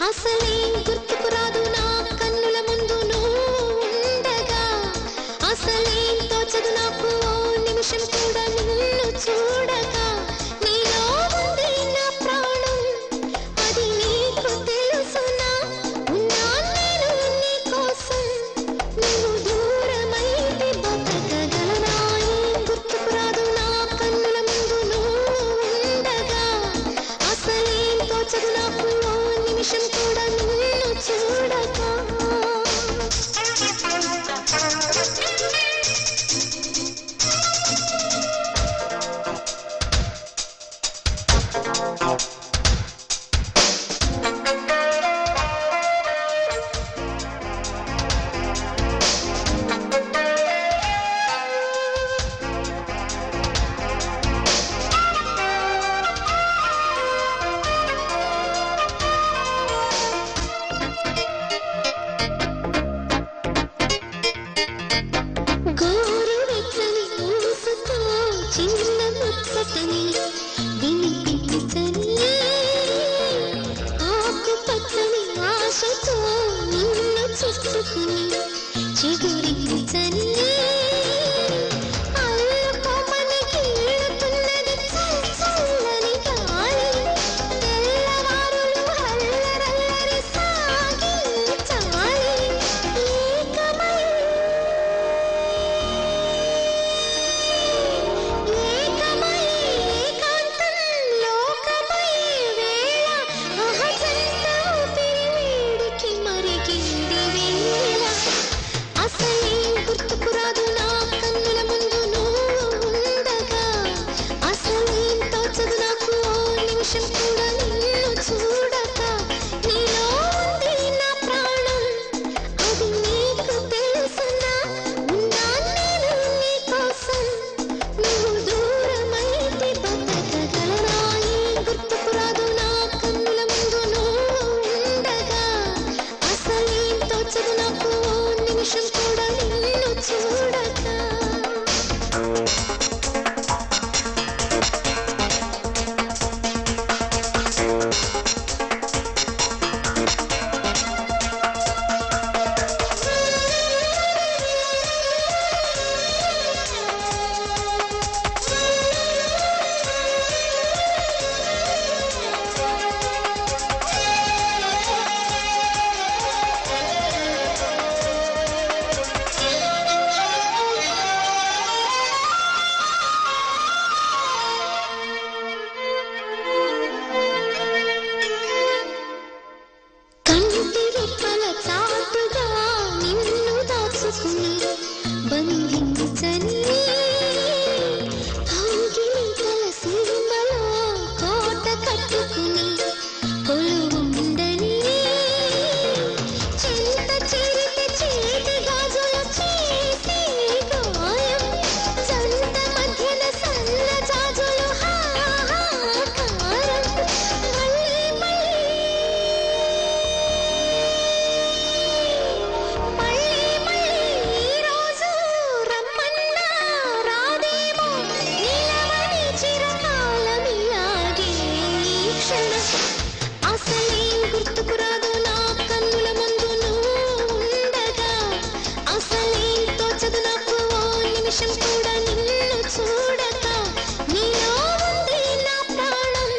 అసలే గుర్తుకు రాదు నా కన్నుల ముందు నువ్వు ఉండగా అసలే తోచదు నాకు ఓ నిమిషం కూడా నిన్ను చూడగా నీలో ఉంది నా ప్రాణం అది నీకు తెలుసునా ఉన్నా నేను నీ కోసం నువ్వు దూరమైతే బతకగలనా గుర్తుకు రాదు నా కన్నుల ముందు నువ్వు ఉండగా అసలే తోచదు నాకు ఓ నిమిషం కూడా నిన్ను చూడగా చిన్న ముచ్చటని వినిపించని ఆకు పచ్చని ఆశతో నిన్ను చూసుకుని చిగురించని అల్లుకోమని కీడుతున్నది చల్లని గాలి తెల్లవారులు హల్లరల్లరి సాగించాలి ఏకమై బంధించని భంగిని తలసీమలో కోట కట్టుకుని కొలువుండని చింత చేరితే చేతి గాజుల చేసి గాయం చంద మధ్యన సన్న జాజులు హాహాకారం మళ్ళీ అసలే గుర్తుకు రాదు నా కన్నుల ముందు నువ్వు ఉండగా అసలే తోచదు నాకు ఓ నిమిషం కూడా నిన్ను చూడగా నీలో ఉంది నా ప్రాణం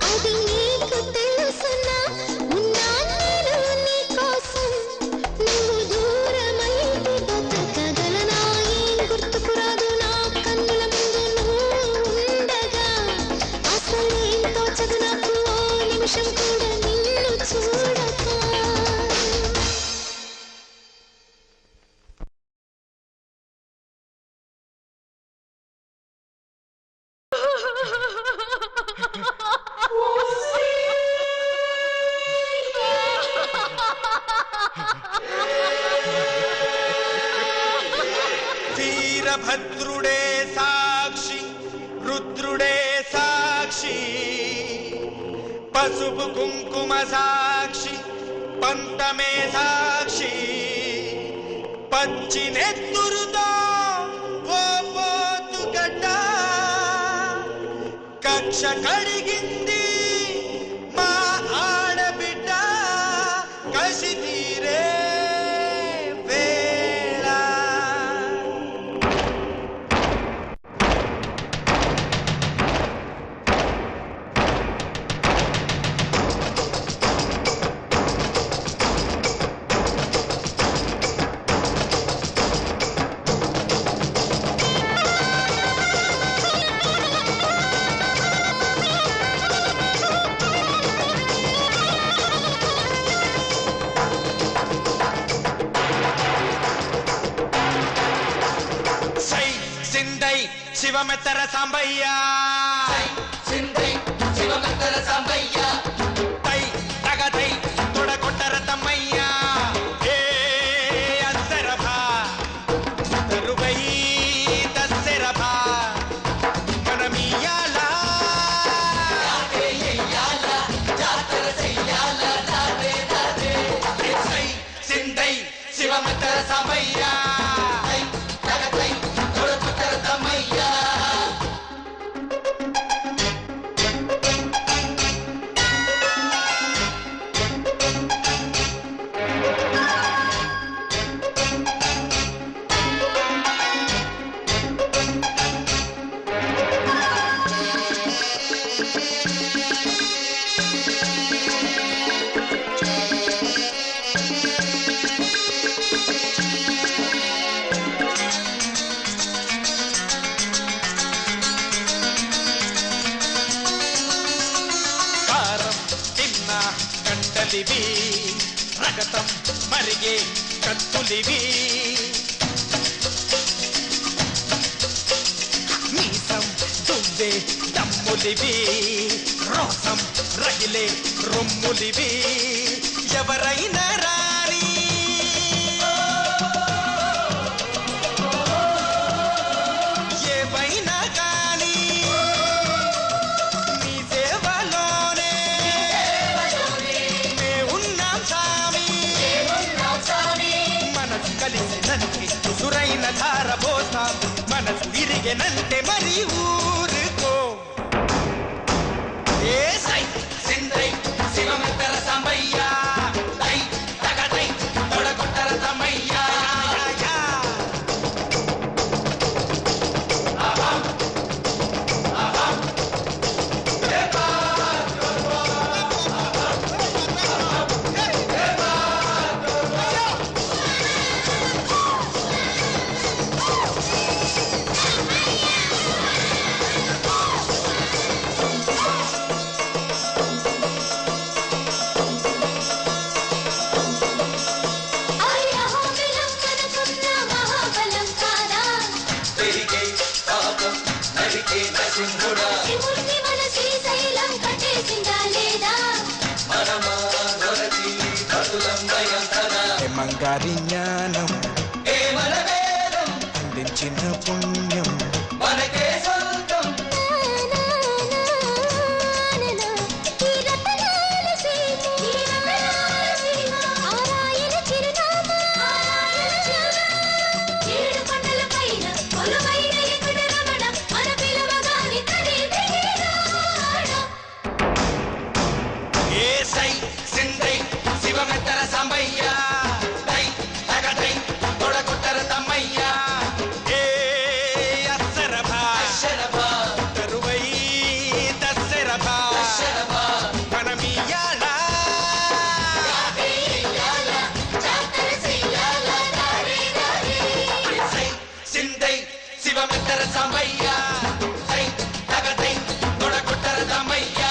అది నీకు తెలుసునా ఉన్నా నేను నీ కోసం నువ్వు దూరమైతే బతకగలనా గుర్తుకు రాదు నా కన్నుల ముందు నువ్వు ఉండగా అసలే తోచదు నాకు నిమిషం కూడా నిన్ను చూడగా వీరభద్రుడే సాక్షి రుద్రుడే సాక్షి పసుపు కుంకుమ సాక్షి పంతమే సాక్షి పచ్చి నెత్తురుతో ఓ పోతుగడ్డ కక్ష కడిగింది మా ఆడబిడ్డ శివమెత్తర సాంబయ్య సింధై శివమెత్తర సాంబయ్య తై తగదై తొడగొట్టర తమ్మయ్య ఏ అస్సరభా తరువై దస్సరభా మనమియాల జాతర చెయ్యాల రాదే రాదే సింధై శివమెత్తర సాంబయ్య తగదై తొడగొట్టర తమ్మయ్య కంటలివి రగతం మరిగే కత్తులివి మీసం దువ్వే దమ్ములివి రోసం రగిలే రొమ్ములివి ఎవరైనా రాని ఏవైనా కానీ మీ సేవలోనే మేమున్నాం స్వామి మనసు కలిసినంటే సురైన ధార పోస్తాం మనసు విరిగెనంటే మరి ఊరుకో ఏ సై సింధై శివమెత్తర సాంబయ్య తై తగదై తొడగొట్టర తమ్మయ్య అయ్యహో బలం మనకున్న మహాబలం కాదా తిరిగే పాపం నరికే నరసింహుడా శివుడికి మన శ్రీశైలం కట్టేసిందా లేదా మనమా దొరకి కటులం భయంకరా మంగారి జ్ఞానం ఏ మన వేదం అందించిన పుణ్యం మనకే సొంతం ఈ రతనాల సీమ ఆరాయణ చిరునామా ఏడు కొండల పైన కొలువైన ఎక్కడ రమణ మన పిలవగాని తనే దిగిరాడా ఏ సై సింధై శివమెత్తర సాంబయ్య తై తగదై తొడగొట్టర తమ్మయ్య ఏ అస్సరభా శరభా తరువై దస్సరభా శరభా మనమియాల జాతర చెయ్యాల దారి దారి సింధై శివమెత్తర సాంబయ్య తై తగదై తొడగొట్టర తమ్మయ్య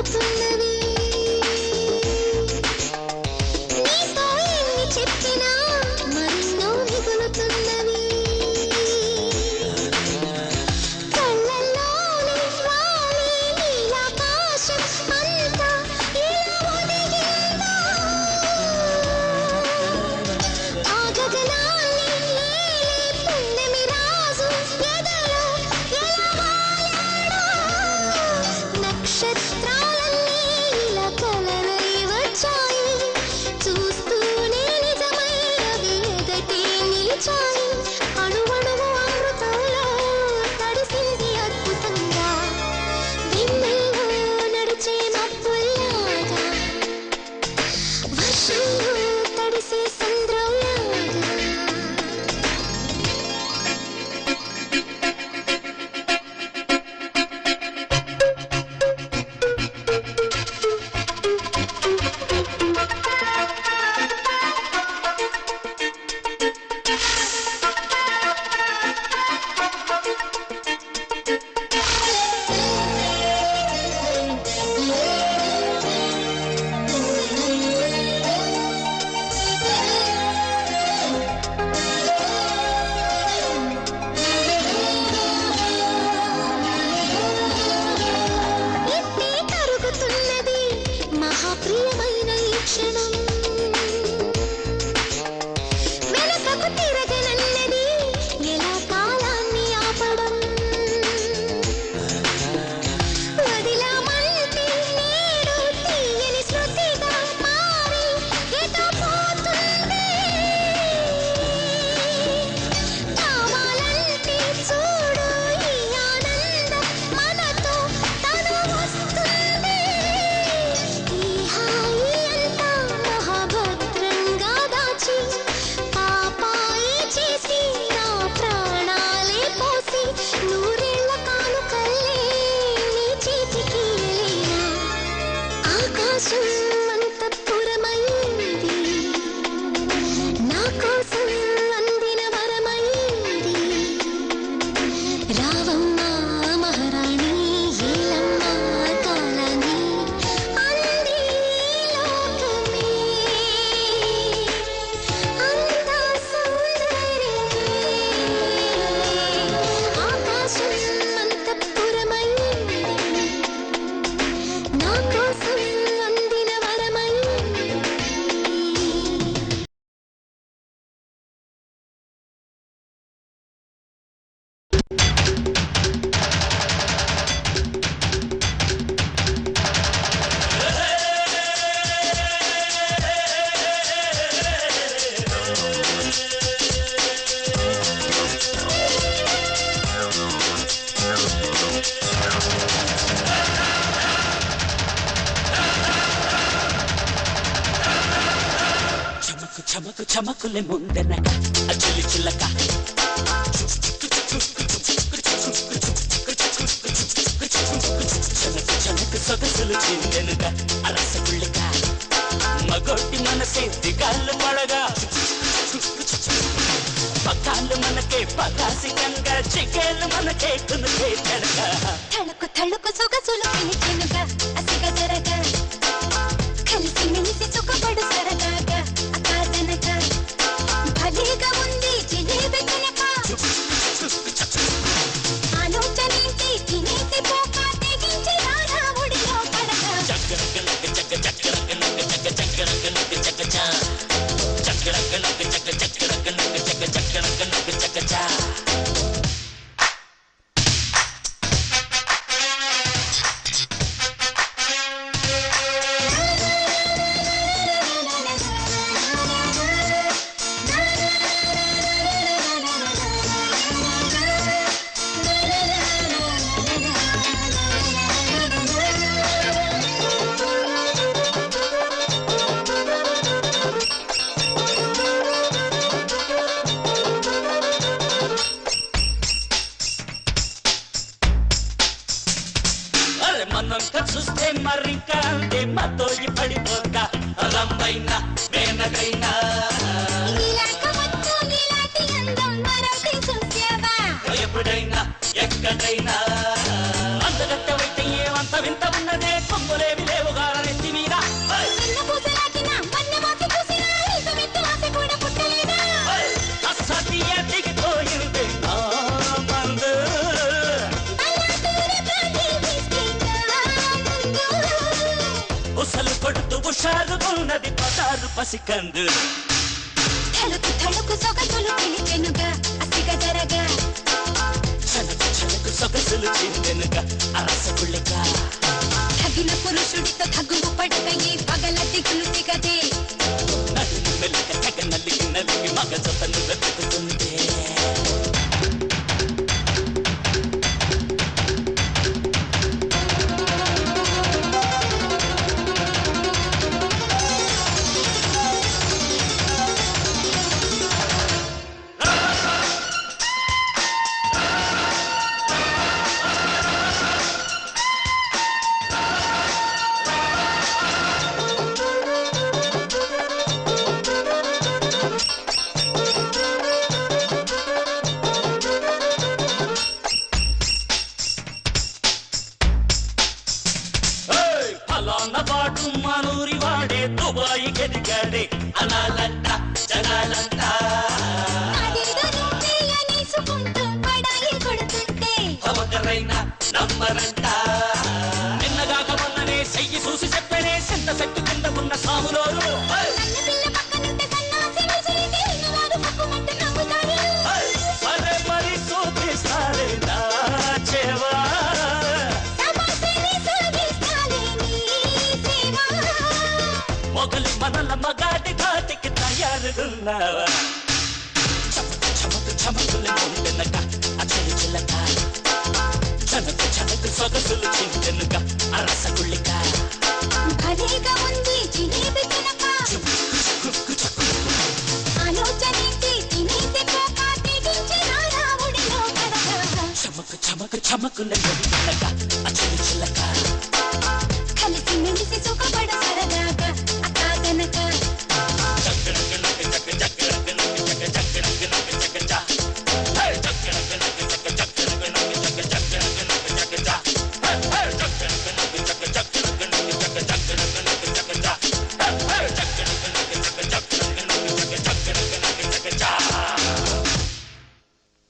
ఉరుకుతున్నవి నీతో ఎన్ని చెప్పినా మరెన్నో మిగులుతున్నవి కళ్ళల్లోని వాలి నీలాకాశం అంతా ఇలా ఒదిగిందా ఆ గగనాన్ని ఏలే పున్నమి రాజు ఎదలో ఎలా వాలాడో నక్షత్రాలన్నీ ఇలా కలలై వచ్చాయి చూస్తూనే నిజమై అవి ఎదటే నిలిచాయి అణువణువు అమృతంలో తడిసింది అద్భుతంగా వెన్నెల్లో నడిచే మబ్బుల్లాగా వర్షంలో తడిసే సంద్రంలాగా ఎత్తే కరుగుతున్నది మహాప్రియమైన ఈ క్షణం వెనకకు తిరగనన్నది ఎలా కాలాన్ని ఆపడం వదిలామంటే నేడు తీయని శృతిగా మారి ఎటో పోతుంది కావాలంటే చూడు ఈ ఆనందం మనతో తను వస్తుంది ఈ హాయి అంతా మహాభద్రంగా దాచి పాపాయి చేసి నా ప్రాణాలే పోసి నూరేళ్ల కానుకల్లే నీ చేతికి ఎలేనా ఆకాశం అంతఃపురమైంది నా కోసం అందిన వరమైంది రావమ్మ మహారాణి ఏలమ్మ కాలాన్ని అంది లోకమే అంతా సౌందర్యమే ఆకాశం అంతఃపురమైంది నా కోసం అందిన వరమైంది చమకు చమకు చమకులే ముందెనక అచులి చిలక చనకు చనకు సొగసులు చిందెనుగా అరస పుల్లిక మగొట్టి మనసే దిగాలు పడగా పక్కాలు మనకే పరాసికంగా చికేలు మనకే కునుకే పెడగా తళుకు తళుకు సొగసులు పిలిచెనుగా అసిగా జరగా కలిసి మెలిసి సుఖపడు సరదాగా అకాదనగా భలేగా ఉంది జిలేబి కనుక ఆలోచనేంటి తినేసి పోక తెగించి రారా ఒడిలో పడగా చక్కరకనక చక్క చక్కరకనక చక్క చక్కరకనక చక్క చా చక్కరకనక చక్క చక్కరకనక చక్క చక్కరకనక చక్క చా మనంతా చూస్తే మరింకా అందే మతోయి పడిపోక రంబైనా మేనగైనా ఎప్పుడైనా ఎక్కడైనా అందగట్టవైతే ఏమంత వింత ఉన్నదే కొమ్ములే బంగారు పసికందు తలుకు తలుకు సొగసులు తెలిపెనుగా అసిగా జరగా చలకు చలకు సొగసులు చిందెనుగా అరసగుళ్ళగా తగిన పురుషుడితో తగువు పడక ఈ పగల దిగులు దిగదే నడుము మెల్లక తెగ నలిగి నలిగి మగ జతను వెతుకుతుంది పాటు మనూరి వాడే దుబాయి గదిగాడే అనాలంట జనాలంట ఒకరైనా నమ్మరంట నిన్నగాక మొన్ననే చెయ్యి చూసి చెప్పనే సింత చెట్టు కింద ఉన్న సాములోరు సరే మరి చూపిస్తారే నా చేవా మొగలి మనల మగాడి ఘాటికి తయారుగున్నావా చమకు చమకు చమకులు ఉండెనక అచలి చిలక చనకు చనకు సొగసులు చింతెనుక అరసగుళ్ళిక భలేగా ఉంది జిలేబి తినక ఆలోచనేంటి తినేది పోక తిడించి రావుడిలో కడగా చమకు చమకు చమకుల